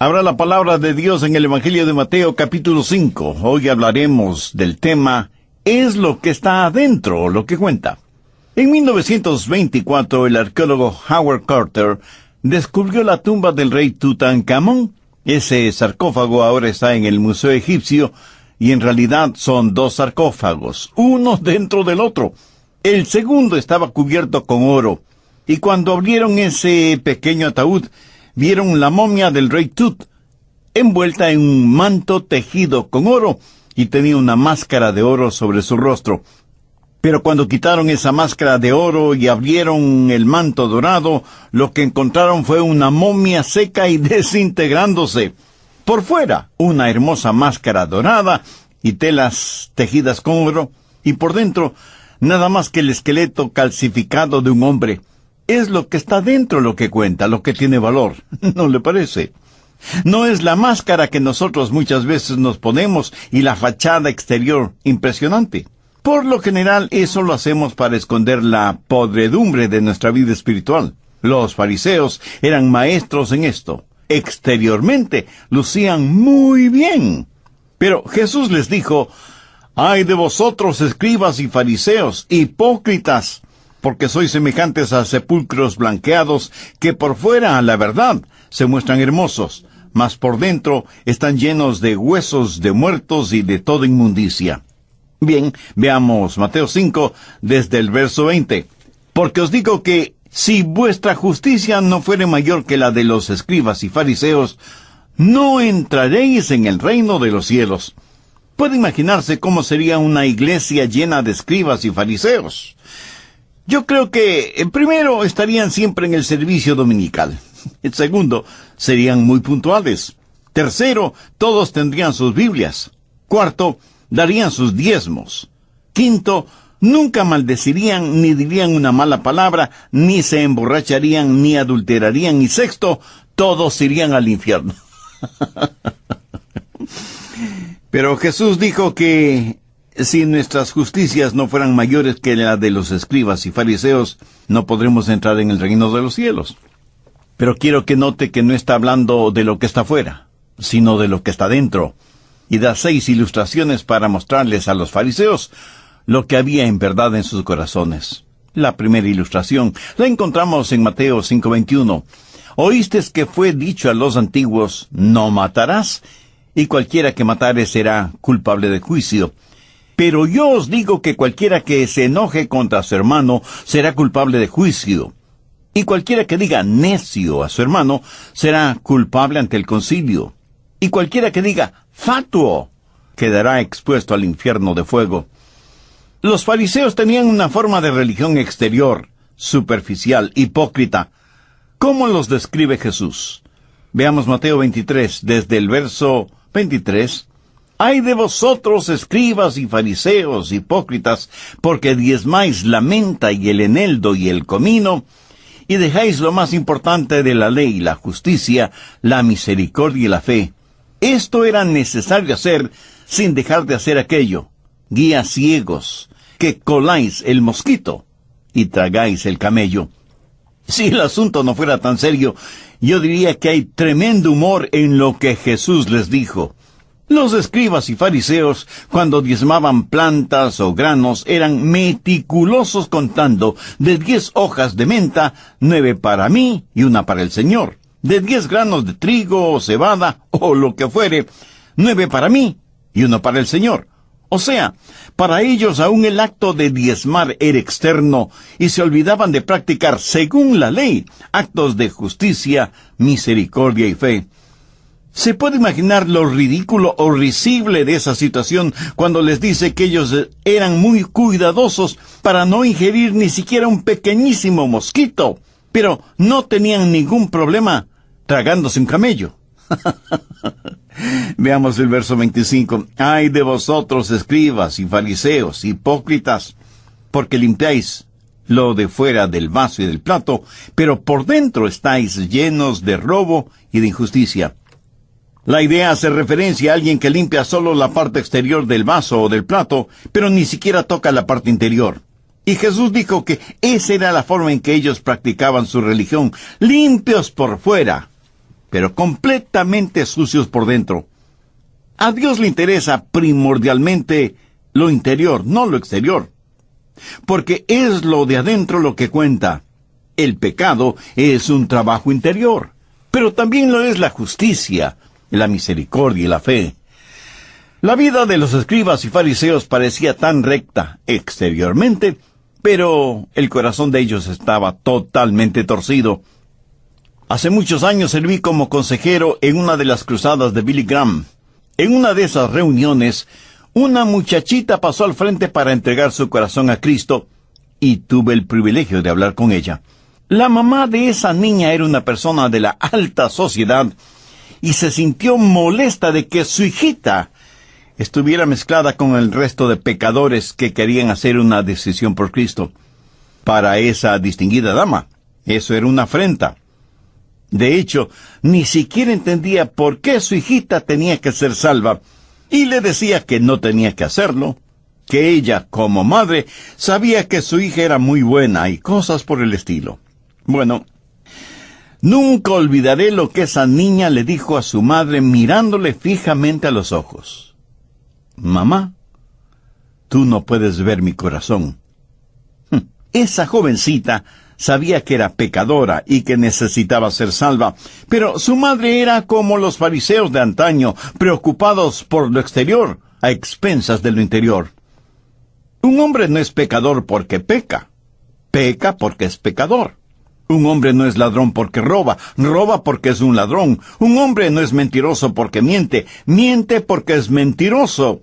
Habrá la palabra de Dios en el Evangelio de Mateo capítulo 5. Hoy hablaremos del tema ¿es lo que está adentro lo que cuenta? En 1924 el arqueólogo Howard Carter descubrió la tumba del rey Tutankamón. Ese sarcófago ahora está en el Museo Egipcio y en realidad son dos sarcófagos, uno dentro del otro. El segundo estaba cubierto con oro y cuando abrieron ese pequeño ataúd vieron la momia del rey Tut, envuelta en un manto tejido con oro, y tenía una máscara de oro sobre su rostro. Pero cuando quitaron esa máscara de oro y abrieron el manto dorado, lo que encontraron fue una momia seca y desintegrándose. Por fuera, una hermosa máscara dorada y telas tejidas con oro, y por dentro, nada más que el esqueleto calcificado de un hombre. Es lo que está dentro lo que cuenta, lo que tiene valor, ¿no le parece? No es la máscara que nosotros muchas veces nos ponemos y la fachada exterior impresionante. Por lo general, eso lo hacemos para esconder la podredumbre de nuestra vida espiritual. Los fariseos eran maestros en esto. Exteriormente, lucían muy bien. Pero Jesús les dijo, «¡Ay de vosotros, escribas y fariseos, hipócritas! Porque sois semejantes a sepulcros blanqueados, que por fuera, a la verdad, se muestran hermosos, mas por dentro están llenos de huesos de muertos y de toda inmundicia». Bien, veamos Mateo 5, desde el verso 20. «Porque os digo que, si vuestra justicia no fuere mayor que la de los escribas y fariseos, no entraréis en el reino de los cielos». Puede imaginarse cómo sería una iglesia llena de escribas y fariseos. Yo creo que, primero, estarían siempre en el servicio dominical. Segundo, serían muy puntuales. Tercero, todos tendrían sus Biblias. Cuarto, darían sus diezmos. Quinto, nunca maldecirían ni dirían una mala palabra, ni se emborracharían ni adulterarían. Y sexto, todos irían al infierno. Pero Jesús dijo que si nuestras justicias no fueran mayores que la de los escribas y fariseos, no podremos entrar en el reino de los cielos. Pero quiero que note que no está hablando de lo que está fuera, sino de lo que está dentro. Y da 6 ilustraciones para mostrarles a los fariseos lo que había en verdad en sus corazones. La primera ilustración la encontramos en Mateo 5:21. «Oísteis que fue dicho a los antiguos, no matarás, y cualquiera que matare será culpable de juicio. Pero yo os digo que cualquiera que se enoje contra su hermano será culpable de juicio. Y cualquiera que diga necio a su hermano será culpable ante el concilio. Y cualquiera que diga fatuo quedará expuesto al infierno de fuego». Los fariseos tenían una forma de religión exterior, superficial, hipócrita. ¿Cómo los describe Jesús? Veamos Mateo 23, desde el verso 23. «Ay de vosotros, escribas y fariseos, hipócritas, porque diezmáis la menta y el eneldo y el comino, y dejáis lo más importante de la ley, la justicia, la misericordia y la fe. Esto era necesario hacer sin dejar de hacer aquello. Guías ciegos, que coláis el mosquito y tragáis el camello». Si el asunto no fuera tan serio, yo diría que hay tremendo humor en lo que Jesús les dijo. Los escribas y fariseos, cuando diezmaban plantas o granos, eran meticulosos contando: de 10 hojas de menta, 9 para mí y 1 para el Señor. De 10 granos de trigo o cebada, o lo que fuere, 9 para mí y 1 para el Señor. O sea, para ellos aún el acto de diezmar era externo, y se olvidaban de practicar, según la ley, actos de justicia, misericordia y fe. ¿Se puede imaginar lo ridículo o risible de esa situación cuando les dice que ellos eran muy cuidadosos para no ingerir ni siquiera un pequeñísimo mosquito, pero no tenían ningún problema tragándose un camello? Veamos el verso 25. «Ay de vosotros, escribas y fariseos, hipócritas, porque limpiáis lo de fuera del vaso y del plato, pero por dentro estáis llenos de robo y de injusticia». La idea hace referencia a alguien que limpia solo la parte exterior del vaso o del plato, pero ni siquiera toca la parte interior. Y Jesús dijo que esa era la forma en que ellos practicaban su religión, limpios por fuera, pero completamente sucios por dentro. A Dios le interesa primordialmente lo interior, no lo exterior, porque es lo de adentro lo que cuenta. El pecado es un trabajo interior, pero también lo es la justicia, la misericordia y la fe. La vida de los escribas y fariseos parecía tan recta exteriormente, pero el corazón de ellos estaba totalmente torcido. Hace muchos años serví como consejero en una de las cruzadas de Billy Graham. En una de esas reuniones, una muchachita pasó al frente para entregar su corazón a Cristo, y tuve el privilegio de hablar con ella. La mamá de esa niña era una persona de la alta sociedad, y se sintió molesta de que su hijita estuviera mezclada con el resto de pecadores que querían hacer una decisión por Cristo. Para esa distinguida dama, eso era una afrenta. De hecho, ni siquiera entendía por qué su hijita tenía que ser salva, y le decía que no tenía que hacerlo, que ella, como madre, sabía que su hija era muy buena y cosas por el estilo. Bueno, nunca olvidaré lo que esa niña le dijo a su madre mirándole fijamente a los ojos. Mamá, tú no puedes ver mi corazón. Esa jovencita sabía que era pecadora y que necesitaba ser salva, pero su madre era como los fariseos de antaño, preocupados por lo exterior, a expensas de lo interior. Un hombre no es pecador porque peca, peca porque es pecador. Un hombre no es ladrón porque roba, roba porque es un ladrón. Un hombre no es mentiroso porque miente, miente porque es mentiroso.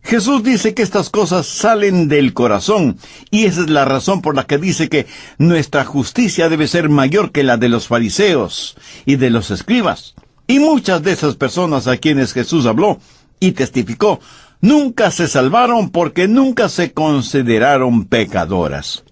Jesús dice que estas cosas salen del corazón, y esa es la razón por la que dice que nuestra justicia debe ser mayor que la de los fariseos y de los escribas. Y muchas de esas personas a quienes Jesús habló y testificó, nunca se salvaron porque nunca se consideraron pecadoras.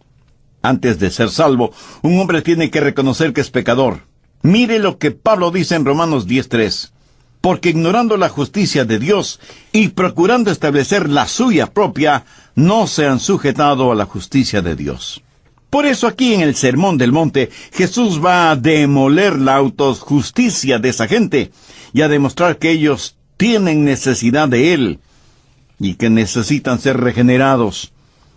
Antes de ser salvo, un hombre tiene que reconocer que es pecador. Mire lo que Pablo dice en Romanos 10:3. Porque ignorando la justicia de Dios y procurando establecer la suya propia, no se han sujetado a la justicia de Dios. Por eso aquí en el Sermón del Monte, Jesús va a demoler la autojusticia de esa gente y a demostrar que ellos tienen necesidad de Él y que necesitan ser regenerados.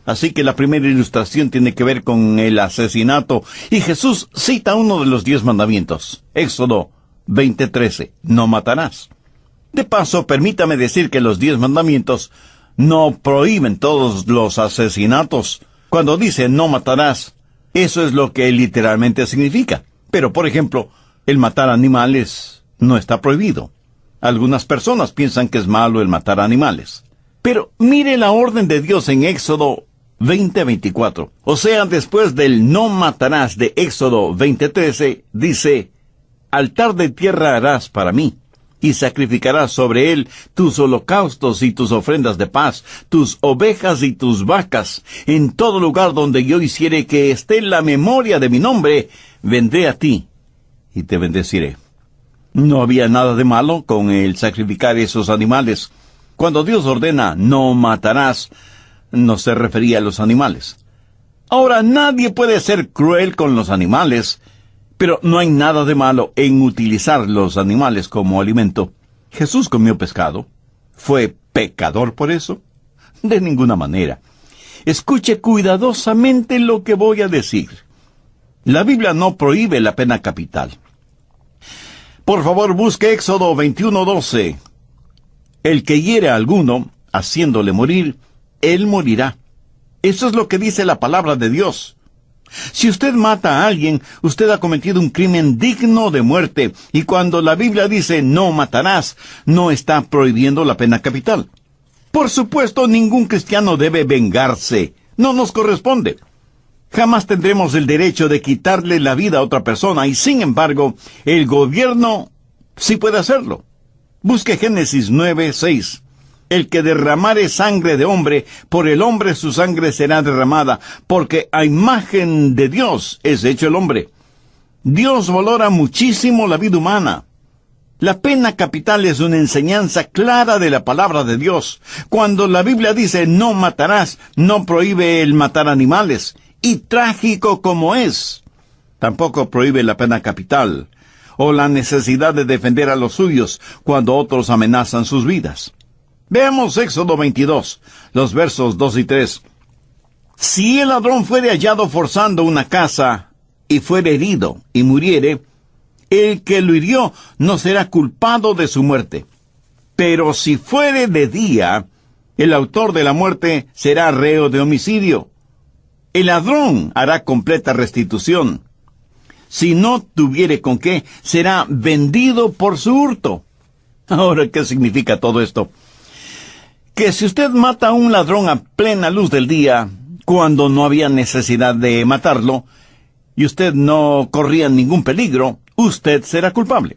Así que la primera ilustración tiene que ver con el asesinato, y Jesús cita uno de los 10 mandamientos. Éxodo 20:13, no matarás. De paso, permítame decir que los 10 mandamientos no prohíben todos los asesinatos. Cuando dice no matarás, eso es lo que literalmente significa. Pero, por ejemplo, el matar animales no está prohibido. Algunas personas piensan que es malo el matar animales. Pero mire la orden de Dios en Éxodo 20:24. O sea, después del no matarás de Éxodo 20:13, dice: altar de tierra harás para mí, y sacrificarás sobre él tus holocaustos y tus ofrendas de paz, tus ovejas y tus vacas. En todo lugar donde yo hiciere que esté la memoria de mi nombre, vendré a ti y te bendeciré. No había nada de malo con el sacrificar esos animales. Cuando Dios ordena no matarás, no se refería a los animales. Ahora, nadie puede ser cruel con los animales, pero no hay nada de malo en utilizar los animales como alimento. ¿Jesús comió pescado? ¿Fue pecador por eso? De ninguna manera. Escuche cuidadosamente lo que voy a decir. La Biblia no prohíbe la pena capital. Por favor, busque Éxodo 21:12. El que hiere a alguno, haciéndole morir, él morirá. Eso es lo que dice la palabra de Dios. Si usted mata a alguien, usted ha cometido un crimen digno de muerte, y cuando la Biblia dice no matarás, no está prohibiendo la pena capital. Por supuesto, ningún cristiano debe vengarse. No nos corresponde. Jamás tendremos el derecho de quitarle la vida a otra persona, y sin embargo, el gobierno sí puede hacerlo. Busque Génesis 9:6. El que derramare sangre de hombre, por el hombre su sangre será derramada, porque a imagen de Dios es hecho el hombre. Dios valora muchísimo la vida humana. La pena capital es una enseñanza clara de la palabra de Dios. Cuando la Biblia dice no matarás, no prohíbe el matar animales. Y trágico como es, tampoco prohíbe la pena capital. o la necesidad de defender a los suyos cuando otros amenazan sus vidas. Veamos Éxodo 22, los versos 2 y 3. Si el ladrón fuere hallado forzando una casa, y fuere herido, y muriere, el que lo hirió no será culpado de su muerte. Pero si fuere de día, el autor de la muerte será reo de homicidio. El ladrón hará completa restitución. Si no tuviere con qué, será vendido por su hurto. Ahora, ¿qué significa todo esto? Que si usted mata a un ladrón a plena luz del día, cuando no había necesidad de matarlo, y usted no corría ningún peligro, usted será culpable.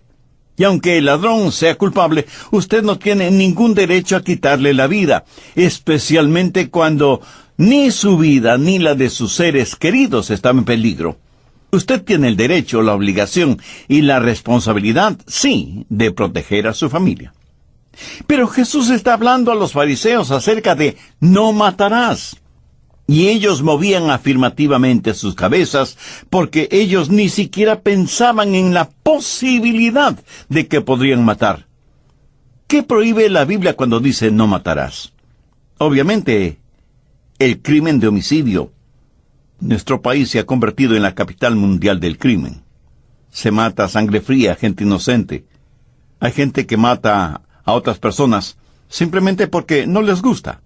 Y aunque el ladrón sea culpable, usted no tiene ningún derecho a quitarle la vida, especialmente cuando ni su vida ni la de sus seres queridos están en peligro. Usted tiene el derecho, la obligación y la responsabilidad, sí, de proteger a su familia. Pero Jesús está hablando a los fariseos acerca de no matarás. Y ellos movían afirmativamente sus cabezas porque ellos ni siquiera pensaban en la posibilidad de que podrían matar. ¿Qué prohíbe la Biblia cuando dice no matarás? Obviamente, el crimen de homicidio. Nuestro país se ha convertido en la capital mundial del crimen. Se mata a sangre fría a gente inocente. Hay gente que mata a otras personas simplemente porque no les gusta.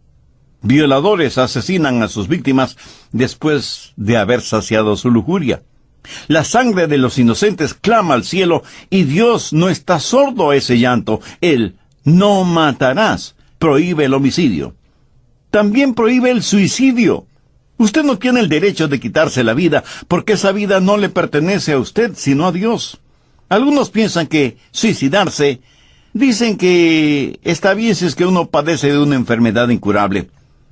Violadores asesinan a sus víctimas después de haber saciado su lujuria. La sangre de los inocentes clama al cielo y Dios no está sordo a ese llanto. Él no matarás. Prohíbe el homicidio. También prohíbe el suicidio. Usted no tiene el derecho de quitarse la vida porque esa vida no le pertenece a usted sino a Dios. Algunos piensan que suicidarse, dicen que está bien si es que uno padece de una enfermedad incurable.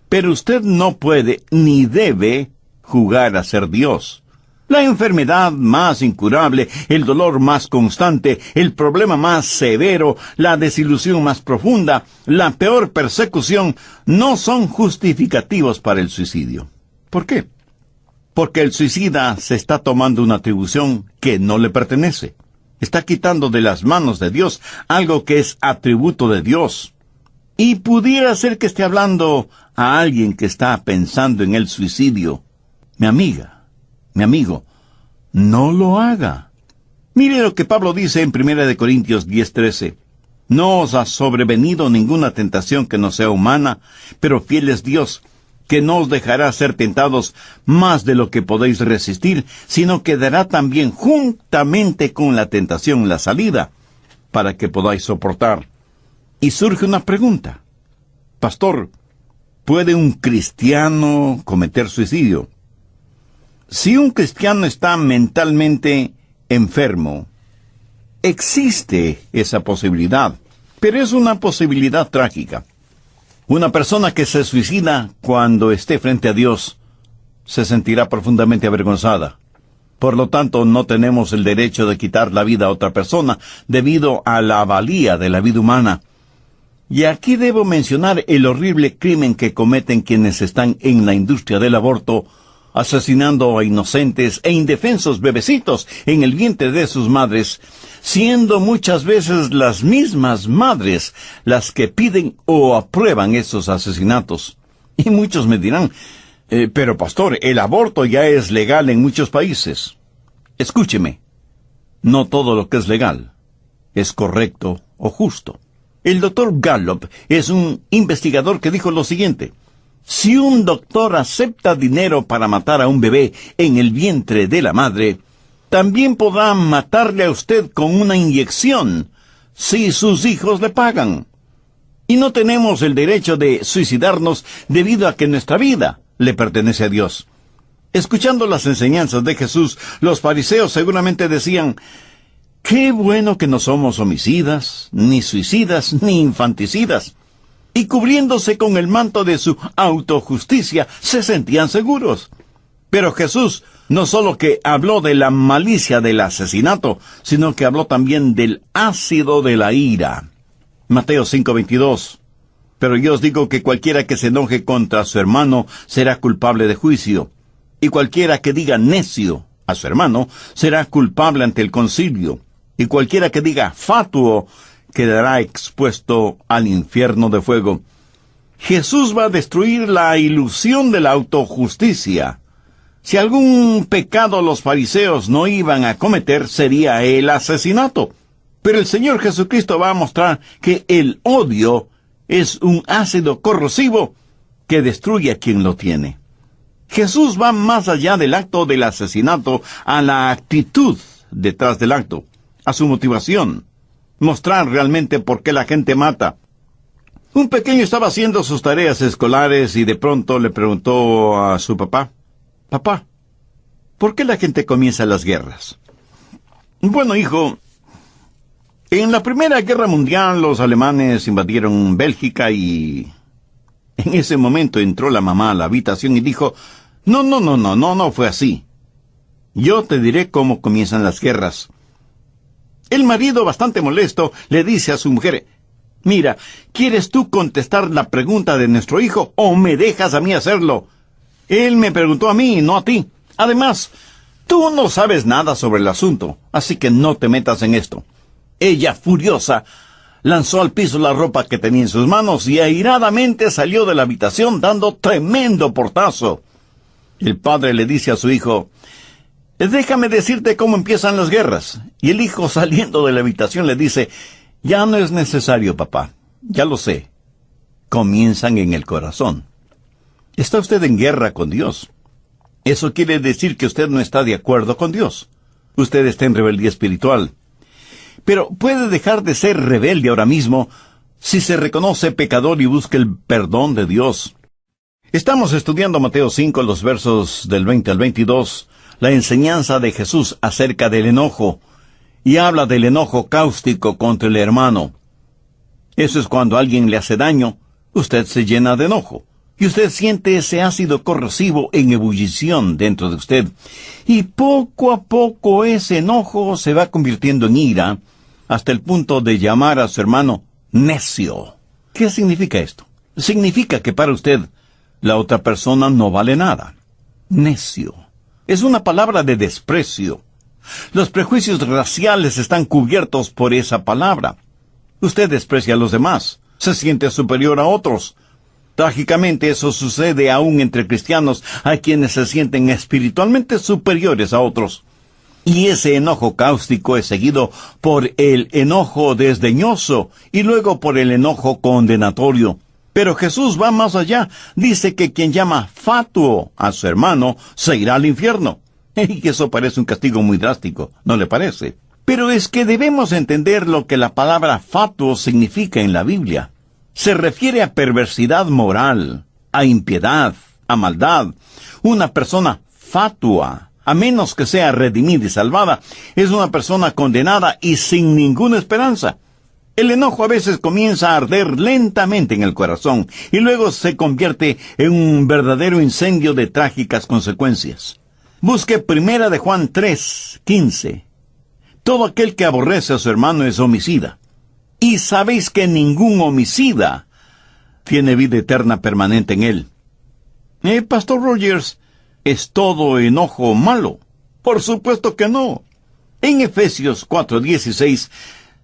Pero usted no puede ni debe jugar a ser Dios. La enfermedad más incurable, el dolor más constante, el problema más severo, la desilusión más profunda, la peor persecución, no son justificativos para el suicidio. ¿Por qué? Porque el suicida se está tomando una atribución que no le pertenece. Está quitando de las manos de Dios algo que es atributo de Dios. Y pudiera ser que esté hablando a alguien que está pensando en el suicidio. Mi amiga, mi amigo, no lo haga. Mire lo que Pablo dice en 1 Corintios 10:13. No os ha sobrevenido ninguna tentación que no sea humana, pero fiel es Dios, que no os dejará ser tentados más de lo que podéis resistir, sino que dará también juntamente con la tentación la salida, para que podáis soportar. Y surge una pregunta. Pastor, ¿puede un cristiano cometer suicidio? Si un cristiano está mentalmente enfermo, existe esa posibilidad, pero es una posibilidad trágica. Una persona que se suicida cuando esté frente a Dios se sentirá profundamente avergonzada. Por lo tanto, no tenemos el derecho de quitar la vida a otra persona debido a la valía de la vida humana. Y aquí debo mencionar el horrible crimen que cometen quienes están en la industria del aborto, asesinando a inocentes e indefensos bebecitos en el vientre de sus madres, siendo muchas veces las mismas madres las que piden o aprueban esos asesinatos. Y muchos me dirán, pero pastor, el aborto ya es legal en muchos países. Escúcheme, no todo lo que es legal es correcto o justo. El doctor Gallup es un investigador que dijo lo siguiente: si un doctor acepta dinero para matar a un bebé en el vientre de la madre, también podrá matarle a usted con una inyección, si sus hijos le pagan. Y no tenemos el derecho de suicidarnos debido a que nuestra vida le pertenece a Dios. Escuchando las enseñanzas de Jesús, los fariseos seguramente decían: qué bueno que no somos homicidas, ni suicidas, ni infanticidas. Y cubriéndose con el manto de su autojusticia, se sentían seguros. Pero Jesús no solo que habló de la malicia del asesinato, sino que habló también del ácido de la ira. Mateo 5:22. Pero yo os digo que cualquiera que se enoje contra su hermano será culpable de juicio, y cualquiera que diga necio a su hermano será culpable ante el concilio. y cualquiera que diga fatuo quedará expuesto al infierno de fuego. Jesús va a destruir la ilusión de la autojusticia. Si algún pecado los fariseos no iban a cometer, sería el asesinato. Pero el Señor Jesucristo va a mostrar que el odio es un ácido corrosivo que destruye a quien lo tiene. Jesús va más allá del acto del asesinato a la actitud detrás del acto, a su motivación, mostrar realmente por qué la gente mata. Un pequeño estaba haciendo sus tareas escolares y de pronto le preguntó a su papá: «Papá, ¿por qué la gente comienza las guerras?» «Bueno, hijo, en la Primera Guerra Mundial los alemanes invadieron Bélgica y...» En ese momento entró la mamá a la habitación y dijo: No fue así. Yo te diré cómo comienzan las guerras. El marido, bastante molesto, le dice a su mujer: «Mira, ¿quieres tú contestar la pregunta de nuestro hijo o me dejas a mí hacerlo? Él me preguntó a mí, no a ti. Además, tú no sabes nada sobre el asunto, así que no te metas en esto». Ella, furiosa, lanzó al piso la ropa que tenía en sus manos y airadamente salió de la habitación dando tremendo portazo. El padre le dice a su hijo: «Déjame decirte cómo empiezan las guerras». Y el hijo, saliendo de la habitación, le dice: «Ya no es necesario, papá. Ya lo sé. Comienzan en el corazón». Está usted en guerra con Dios. Eso quiere decir que usted no está de acuerdo con Dios. Usted está en rebeldía espiritual. Pero puede dejar de ser rebelde ahora mismo si se reconoce pecador y busca el perdón de Dios. Estamos estudiando Mateo 5, los versos del 20 al 22, la enseñanza de Jesús acerca del enojo, y habla del enojo cáustico contra el hermano. Eso es cuando alguien le hace daño, usted se llena de enojo, y usted siente ese ácido corrosivo en ebullición dentro de usted, y poco a poco ese enojo se va convirtiendo en ira, hasta el punto de llamar a su hermano necio. ¿Qué significa esto? Significa que para usted la otra persona no vale nada. Necio. Es una palabra de desprecio. Los prejuicios raciales están cubiertos por esa palabra. Usted desprecia a los demás, se siente superior a otros. Trágicamente eso sucede aún entre cristianos, a quienes se sienten espiritualmente superiores a otros. Y ese enojo cáustico es seguido por el enojo desdeñoso y luego por el enojo condenatorio. Pero Jesús va más allá. Dice que quien llama fatuo a su hermano se irá al infierno. Y eso parece un castigo muy drástico, ¿no le parece? Pero es que debemos entender lo que la palabra fatuo significa en la Biblia. Se refiere a perversidad moral, a impiedad, a maldad. Una persona fatua, a menos que sea redimida y salvada, es una persona condenada y sin ninguna esperanza. El enojo a veces comienza a arder lentamente en el corazón y luego se convierte en un verdadero incendio de trágicas consecuencias. Busque 1 de Juan 3:15. Todo aquel que aborrece a su hermano es homicida. Y sabéis que ningún homicida tiene vida eterna permanente en él. Pastor Rogers, ¿es todo enojo malo? Por supuesto que no. En Efesios 4:16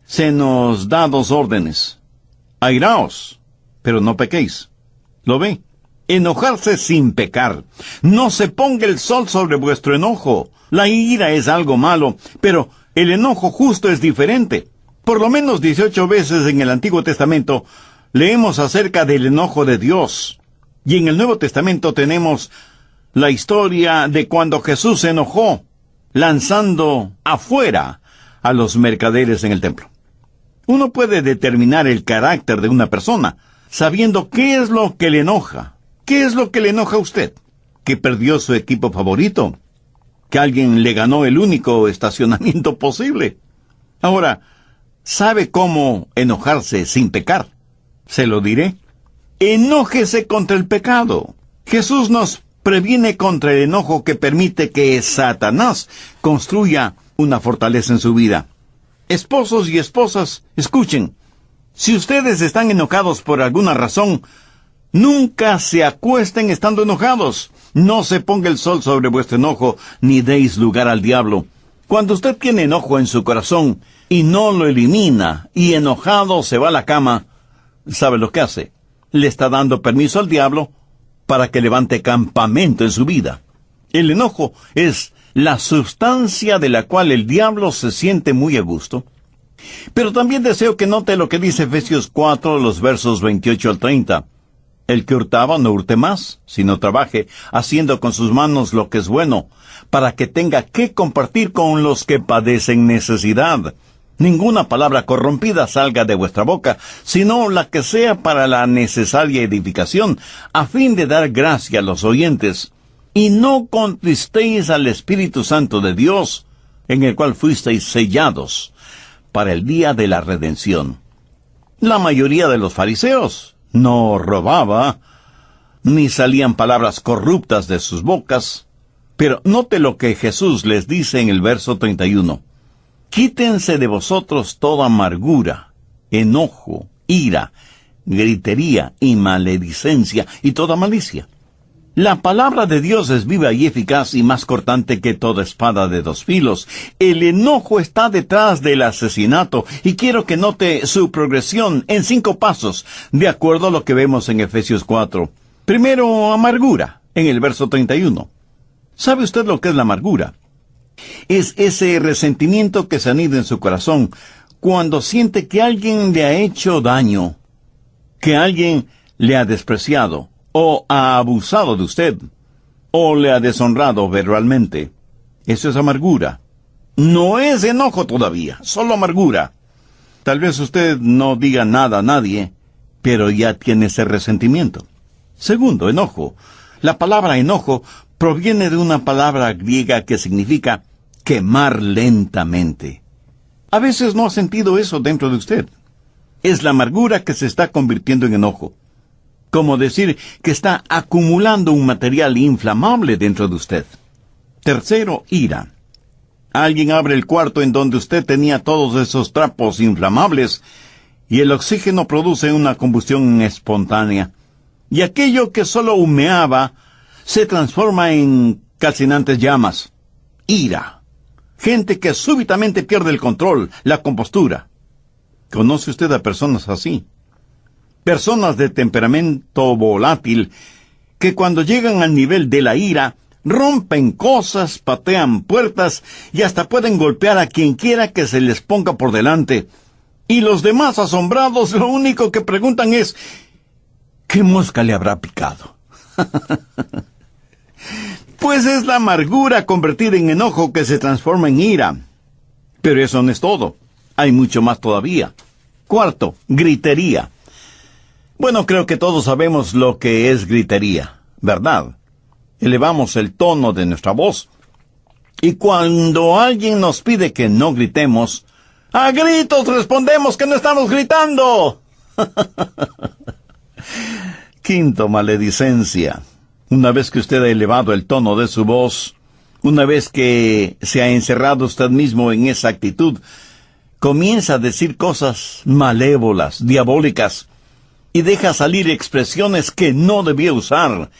se nos da 2 órdenes. Airaos, pero no pequéis. ¿Lo ve? Enojarse sin pecar. No se ponga el sol sobre vuestro enojo. La ira es algo malo, pero el enojo justo es diferente. Por lo menos 18 veces en el Antiguo Testamento leemos acerca del enojo de Dios. Y en el Nuevo Testamento tenemos la historia de cuando Jesús se enojó, lanzando afuera a los mercaderes en el templo. Uno puede determinar el carácter de una persona sabiendo qué es lo que le enoja. ¿Qué es lo que le enoja a usted? ¿Que perdió su equipo favorito? ¿Que alguien le ganó el único estacionamiento posible? Ahora, ¿sabe cómo enojarse sin pecar? Se lo diré. Enójese contra el pecado. Jesús nos previene contra el enojo que permite que Satanás construya una fortaleza en su vida. Esposos y esposas, escuchen. Si ustedes están enojados por alguna razón, nunca se acuesten estando enojados. No se ponga el sol sobre vuestro enojo, ni deis lugar al diablo. Cuando usted tiene enojo en su corazón, y no lo elimina, y enojado se va a la cama, ¿sabe lo que hace? Le está dando permiso al diablo para que levante campamento en su vida. El enojo es la sustancia de la cual el diablo se siente muy a gusto. Pero también deseo que note lo que dice Efesios 4, los versos 28 al 30. El que hurtaba no hurte más, sino trabaje, haciendo con sus manos lo que es bueno, para que tenga que compartir con los que padecen necesidad. Ninguna palabra corrompida salga de vuestra boca, sino la que sea para la necesaria edificación, a fin de dar gracia a los oyentes. Y no contristéis al Espíritu Santo de Dios, en el cual fuisteis sellados para el día de la redención. La mayoría de los fariseos no robaba, ni salían palabras corruptas de sus bocas, pero note lo que Jesús les dice en el verso 31. Quítense de vosotros toda amargura, enojo, ira, gritería y maledicencia y toda malicia. La palabra de Dios es viva y eficaz y más cortante que toda espada de dos filos. El enojo está detrás del asesinato y quiero que note su progresión en 5 pasos, de acuerdo a lo que vemos en Efesios 4. Primero, amargura, en el verso 31. ¿Sabe usted lo que es la amargura? Es ese resentimiento que se anida en su corazón cuando siente que alguien le ha hecho daño, que alguien le ha despreciado, o ha abusado de usted, o le ha deshonrado verbalmente. Eso es amargura. No es enojo todavía, solo amargura. Tal vez usted no diga nada a nadie, pero ya tiene ese resentimiento. Segundo, enojo. La palabra enojo proviene de una palabra griega que significa quemar lentamente. A veces no ha sentido eso dentro de usted. Es la amargura que se está convirtiendo en enojo. Como decir que está acumulando un material inflamable dentro de usted. Tercero, ira. Alguien abre el cuarto en donde usted tenía todos esos trapos inflamables y el oxígeno produce una combustión espontánea. Y aquello que solo humeaba se transforma en calcinantes llamas. Ira. Gente que súbitamente pierde el control, la compostura. ¿Conoce usted a personas así? Personas de temperamento volátil, que cuando llegan al nivel de la ira, rompen cosas, patean puertas y hasta pueden golpear a quien quiera que se les ponga por delante. Y los demás asombrados lo único que preguntan es, ¿qué mosca le habrá picado? Pues es la amargura convertida en enojo que se transforma en ira. Pero eso no es todo. Hay mucho más todavía. Cuarto, gritería. Bueno, creo que todos sabemos lo que es gritería, ¿verdad? Elevamos el tono de nuestra voz. Y cuando alguien nos pide que no gritemos, a gritos respondemos que no estamos gritando. Quinto, maledicencia. Una vez que usted ha elevado el tono de su voz, una vez que se ha encerrado usted mismo en esa actitud, comienza a decir cosas malévolas, diabólicas, y deja salir expresiones que no debía usar,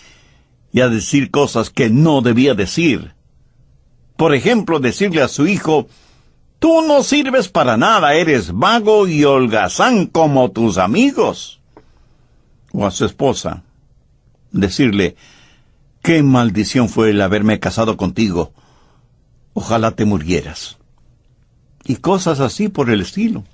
y a decir cosas que no debía decir. Por ejemplo, decirle a su hijo, tú no sirves para nada, eres vago y holgazán como tus amigos. O a su esposa, decirle, qué maldición fue el haberme casado contigo. Ojalá te murieras. Y cosas así por el estilo.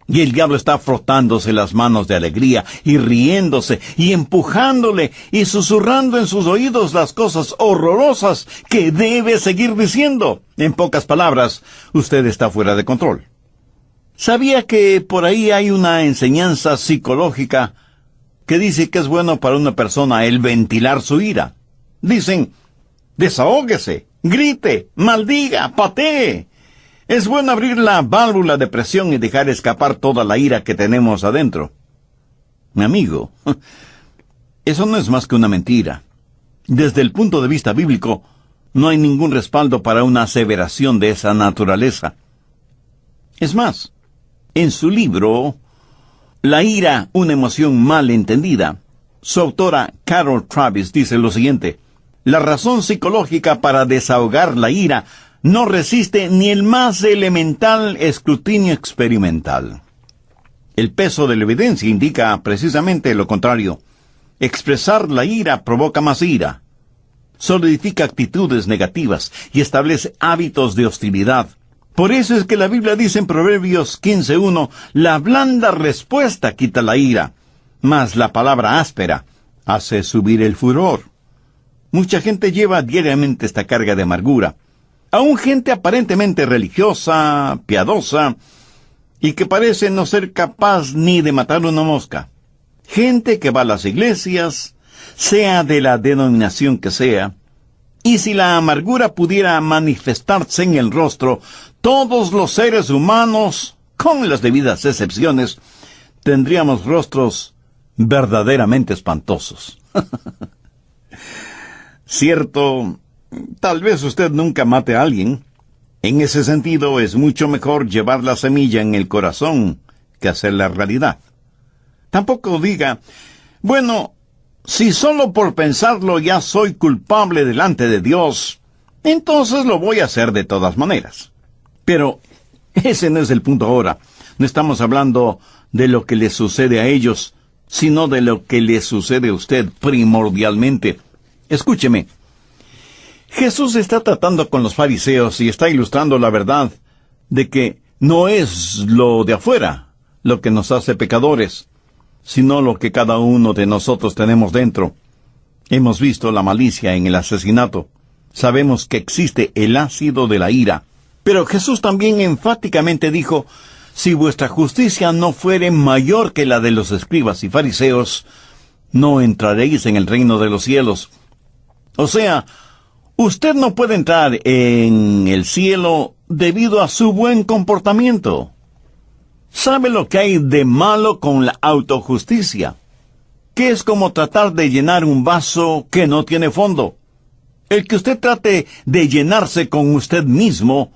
Y el diablo está frotándose las manos de alegría, y riéndose, y empujándole, y susurrando en sus oídos las cosas horrorosas que debe seguir diciendo. En pocas palabras, usted está fuera de control. ¿Sabía que por ahí hay una enseñanza psicológica que dice que es bueno para una persona el ventilar su ira? Dicen, desahóguese, grite, maldiga, patee. Es bueno abrir la válvula de presión y dejar escapar toda la ira que tenemos adentro. Mi amigo, eso no es más que una mentira. Desde el punto de vista bíblico, no hay ningún respaldo para una aseveración de esa naturaleza. Es más, en su libro, La ira, una emoción mal entendida, su autora Carol Travis dice lo siguiente: la razón psicológica para desahogar la ira no resiste ni el más elemental escrutinio experimental. El peso de la evidencia indica precisamente lo contrario. Expresar la ira provoca más ira. Solidifica actitudes negativas y establece hábitos de hostilidad. Por eso es que la Biblia dice en Proverbios 15:1, la blanda respuesta quita la ira, mas la palabra áspera hace subir el furor. Mucha gente lleva diariamente esta carga de amargura. Aún gente aparentemente religiosa, piadosa, y que parece no ser capaz ni de matar una mosca. Gente que va a las iglesias, sea de la denominación que sea, y si la amargura pudiera manifestarse en el rostro, todos los seres humanos, con las debidas excepciones, tendríamos rostros verdaderamente espantosos. Cierto, tal vez usted nunca mate a alguien. En ese sentido, es mucho mejor llevar la semilla en el corazón que hacerla realidad. Tampoco diga, bueno, si solo por pensarlo ya soy culpable delante de Dios, entonces lo voy a hacer de todas maneras. Pero ese no es el punto ahora. No estamos hablando de lo que le sucede a ellos, sino de lo que le sucede a usted primordialmente. Escúcheme. Jesús está tratando con los fariseos y está ilustrando la verdad de que no es lo de afuera lo que nos hace pecadores, sino lo que cada uno de nosotros tenemos dentro. Hemos visto la malicia en el asesinato. Sabemos que existe el ácido de la ira. Pero Jesús también enfáticamente dijo, si vuestra justicia no fuere mayor que la de los escribas y fariseos, no entraréis en el reino de los cielos. O sea, usted no puede entrar en el cielo debido a su buen comportamiento. ¿Sabe lo que hay de malo con la autojusticia? Que es como tratar de llenar un vaso que no tiene fondo. El que usted trate de llenarse con usted mismo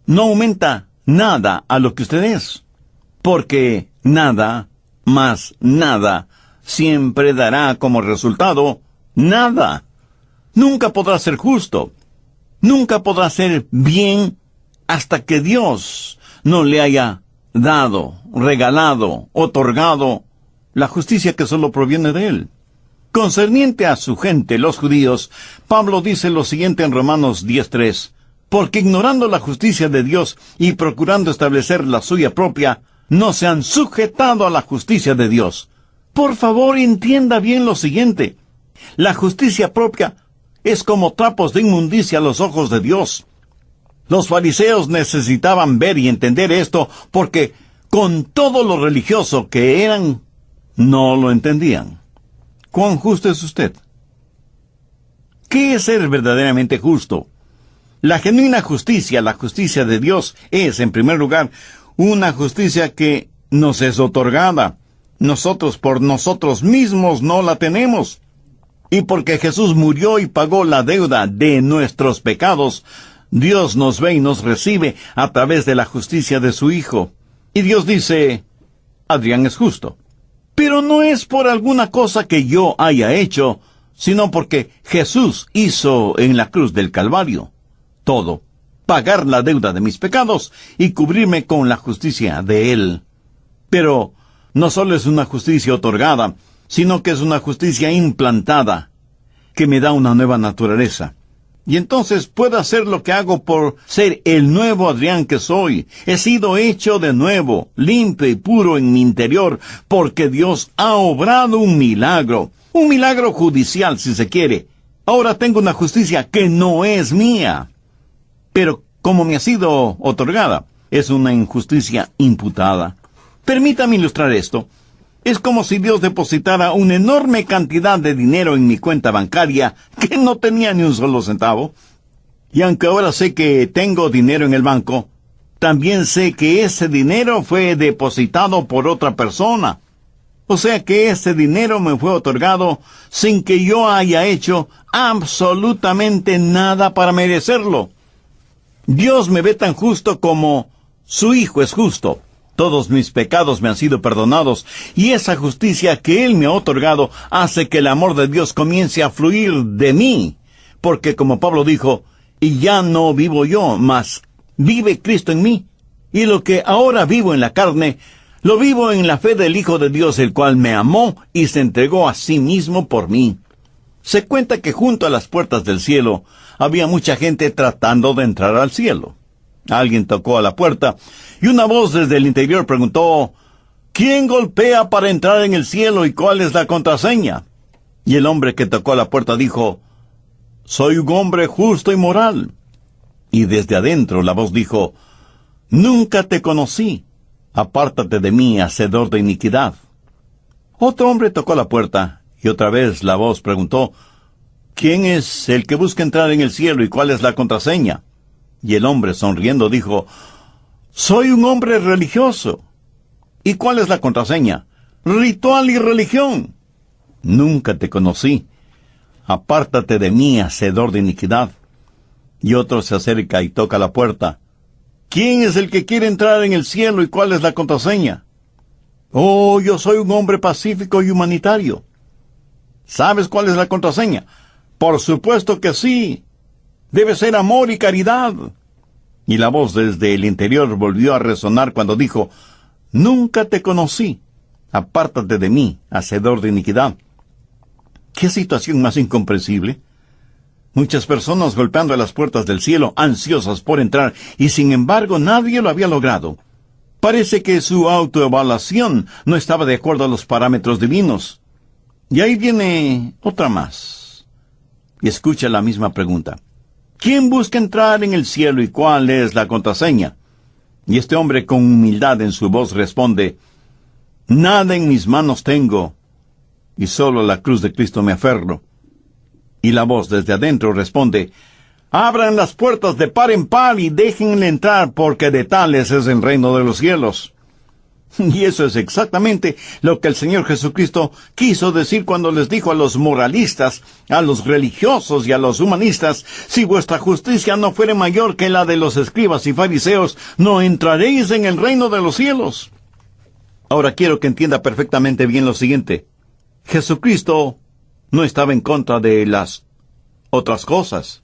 no aumenta nada a lo que usted es. Porque nada, más nada, siempre dará como resultado nada. Nunca podrá ser justo. Nunca podrá ser bien hasta que Dios no le haya dado, regalado, otorgado la justicia que solo proviene de Él. Concerniente a su gente, los judíos, Pablo dice lo siguiente en Romanos 10:3, porque ignorando la justicia de Dios y procurando establecer la suya propia, no se han sujetado a la justicia de Dios. Por favor, entienda bien lo siguiente. La justicia propia es como trapos de inmundicia a los ojos de Dios. Los fariseos necesitaban ver y entender esto porque, con todo lo religioso que eran, no lo entendían. ¿Cuán justo es usted? ¿Qué es ser verdaderamente justo? La genuina justicia, la justicia de Dios, es, en primer lugar, una justicia que nos es otorgada. Nosotros por nosotros mismos no la tenemos. Y porque Jesús murió y pagó la deuda de nuestros pecados, Dios nos ve y nos recibe a través de la justicia de su Hijo. Y Dios dice, Adrián es justo. Pero no es por alguna cosa que yo haya hecho, sino porque Jesús hizo en la cruz del Calvario todo, pagar la deuda de mis pecados y cubrirme con la justicia de Él. Pero no solo es una justicia otorgada, sino que es una justicia implantada, que me da una nueva naturaleza. Y entonces puedo hacer lo que hago por ser el nuevo Adrián que soy. He sido hecho de nuevo, limpio y puro en mi interior, porque Dios ha obrado un milagro judicial si se quiere. Ahora tengo una justicia que no es mía, pero como me ha sido otorgada, es una injusticia imputada. Permítame ilustrar esto. Es como si Dios depositara una enorme cantidad de dinero en mi cuenta bancaria que no tenía ni un solo centavo. Y aunque ahora sé que tengo dinero en el banco, también sé que ese dinero fue depositado por otra persona. O sea que ese dinero me fue otorgado sin que yo haya hecho absolutamente nada para merecerlo. Dios me ve tan justo como su Hijo es justo. Todos mis pecados me han sido perdonados, y esa justicia que Él me ha otorgado hace que el amor de Dios comience a fluir de mí, porque como Pablo dijo, y ya no vivo yo, mas vive Cristo en mí. Y lo que ahora vivo en la carne, lo vivo en la fe del Hijo de Dios, el cual me amó y se entregó a sí mismo por mí. Se cuenta que junto a las puertas del cielo había mucha gente tratando de entrar al cielo. Alguien tocó a la puerta y una voz desde el interior preguntó: ¿quién golpea para entrar en el cielo y cuál es la contraseña? Y el hombre que tocó a la puerta dijo: soy un hombre justo y moral. Y desde adentro la voz dijo: nunca te conocí. Apártate de mí, hacedor de iniquidad. Otro hombre tocó a la puerta, y otra vez la voz preguntó: ¿quién es el que busca entrar en el cielo y cuál es la contraseña? Y el hombre, sonriendo, dijo: soy un hombre religioso. ¿Y cuál es la contraseña? Ritual y religión. Nunca te conocí. Apártate de mí, hacedor de iniquidad. Y otro se acerca y toca la puerta. ¿quién es el que quiere entrar en el cielo y cuál es la contraseña? Oh, yo soy un hombre pacífico y humanitario. ¿Sabes cuál es la contraseña? Por supuesto que sí. Debe ser amor y caridad. Y la voz desde el interior volvió a resonar cuando dijo: nunca te conocí. Apártate de mí, hacedor de iniquidad. ¿Qué situación más incomprensible? Muchas personas golpeando a las puertas del cielo, ansiosas por entrar, y sin embargo nadie lo había logrado. Parece que su autoevaluación no estaba de acuerdo a los parámetros divinos. Y ahí viene otra más. Y escucha la misma pregunta: ¿quién busca entrar en el cielo y cuál es la contraseña? Y este hombre con humildad en su voz responde: nada en mis manos tengo, y solo a la cruz de Cristo me aferro. Y la voz desde adentro responde: abran las puertas de par en par y déjenle entrar, porque de tales es el reino de los cielos. Y eso es exactamente lo que el Señor Jesucristo quiso decir cuando les dijo a los moralistas, a los religiosos y a los humanistas: si vuestra justicia no fuere mayor que la de los escribas y fariseos, no entraréis en el reino de los cielos. Ahora quiero que entienda perfectamente bien lo siguiente: Jesucristo no estaba en contra de las otras cosas.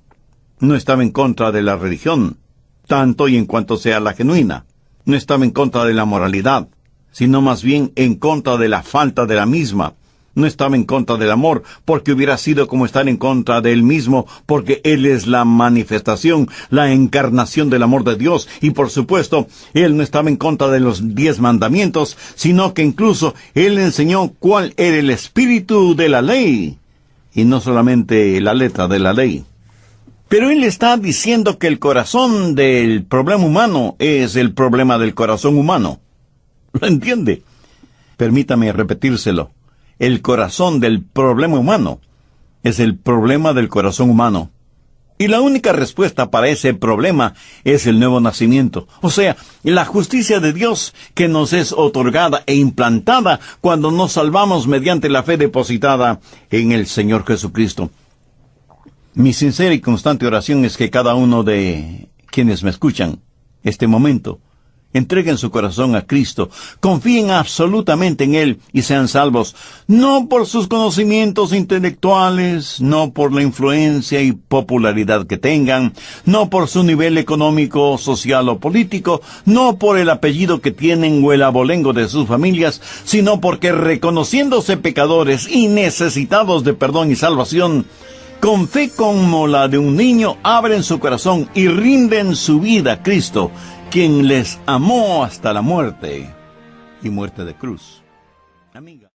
No estaba en contra de la religión, tanto y en cuanto sea la genuina. No estaba en contra de la moralidad, sino más bien en contra de la falta de la misma. No estaba en contra del amor, porque hubiera sido como estar en contra de él mismo, porque él es la manifestación, la encarnación del amor de Dios. Y por supuesto, él no estaba en contra de los 10 mandamientos, sino que incluso él enseñó cuál era el espíritu de la ley, y no solamente la letra de la ley. Pero él está diciendo que el corazón del problema humano es el problema del corazón humano. ¿Lo entiende? Permítame repetírselo. El corazón del problema humano es el problema del corazón humano. Y la única respuesta para ese problema es el nuevo nacimiento. O sea, la justicia de Dios que nos es otorgada e implantada cuando nos salvamos mediante la fe depositada en el Señor Jesucristo. Mi sincera y constante oración es que cada uno de quienes me escuchan este momento entreguen su corazón a Cristo, confíen absolutamente en Él y sean salvos, no por sus conocimientos intelectuales, no por la influencia y popularidad que tengan, no por su nivel económico, social o político, no por el apellido que tienen o el abolengo de sus familias, sino porque reconociéndose pecadores y necesitados de perdón y salvación, con fe como la de un niño, abren su corazón y rinden su vida a Cristo, quien les amó hasta la muerte y muerte de cruz. Amiga.